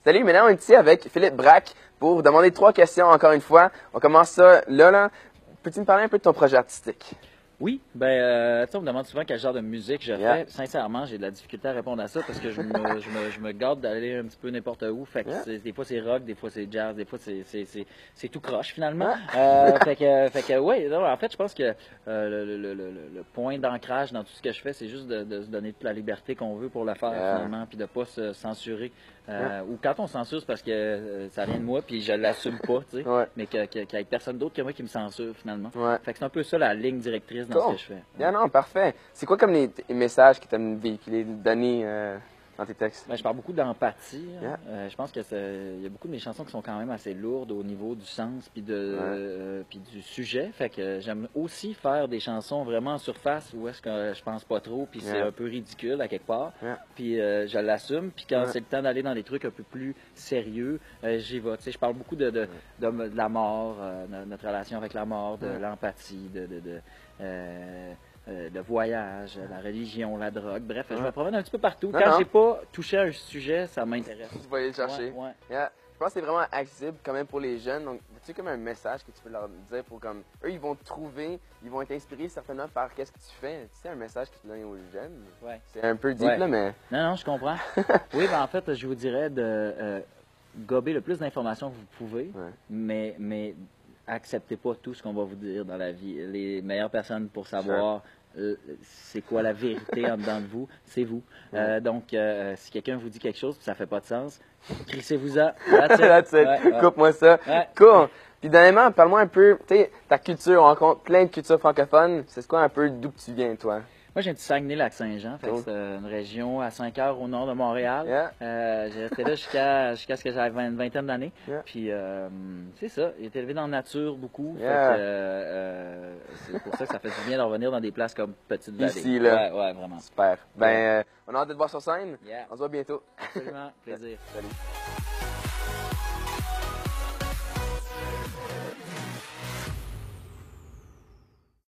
Salut, maintenant on est ici avec Philippe Braque pour vous demander 3 questions encore une fois. On commence ça là. Peux-tu me parler un peu de ton projet artistique? Oui, tu sais, on me demande souvent quel genre de musique je fais. Sincèrement, j'ai de la difficulté à répondre à ça parce que je me garde d'aller un petit peu n'importe où. Fait que des fois c'est rock, des fois c'est jazz, des fois c'est tout croche finalement. Ouais, non, en fait, je pense que le point d'ancrage dans tout ce que je fais, c'est juste de se donner toute la liberté qu'on veut pour le faire finalement, puis de pas se censurer. Ou quand on censure, c'est parce que ça vient de moi, puis je l'assume pas, tu sais, mais qu'il y ait personne d'autre que moi qui me censure finalement. Fait que c'est un peu ça la ligne directrice dans ce que je fais. Non, parfait. C'est quoi comme les messages que tu aimes véhiculer, donner dans tes textes? Ben, je parle beaucoup d'empathie. Je pense que y a beaucoup de mes chansons qui sont quand même assez lourdes au niveau du sens puis puis du sujet. Fait que j'aime aussi faire des chansons vraiment en surface où est-ce que je pense pas trop puis c'est un peu ridicule à quelque part. Puis je l'assume. Puis quand c'est le temps d'aller dans des trucs un peu plus sérieux, j'y vais. Tu sais, je parle beaucoup de la mort, notre relation avec la mort, de l'empathie, le voyage, la religion, la drogue. Bref, je me promène un petit peu partout. Quand j'ai pas touché à un sujet, ça m'intéresse. Tu vas aller le chercher. Je pense que c'est vraiment accessible quand même pour les jeunes. Donc, as-tu comme un message que tu peux leur dire pour comme eux, ils vont te trouver, ils vont être inspirés certainement par qu'est-ce que tu fais. Tu sais, un message que tu donnes aux jeunes. C'est un peu deep là, mais. Non, je comprends. Oui, en fait, je vous dirais de gober le plus d'informations que vous pouvez, mais acceptez pas tout ce qu'on va vous dire dans la vie. Les meilleures personnes pour savoir c'est quoi la vérité en dedans de vous, c'est vous. Donc, si quelqu'un vous dit quelque chose et ça fait pas de sens, crissez-vous-en. That's it. Coupe-moi ça. Cool. Puis dernièrement, parle-moi un peu, tu sais, ta culture, on rencontre plein de cultures francophones. C'est quoi un peu d'où que tu viens, toi? Moi, j'ai un petit Saguenay-Lac-Saint-Jean, c'est une région à 5 heures au nord de Montréal. J'ai resté là jusqu'à ce que j'avais une vingtaine d'années. Puis, c'est ça, j'ai été élevé dans la nature beaucoup. C'est pour ça que ça fait du bien de revenir dans des places comme Petite-Vallée. Ici, là. Ouais, vraiment. Super. On a hâte de te voir sur scène. On se voit bientôt. Absolument, plaisir. Salut.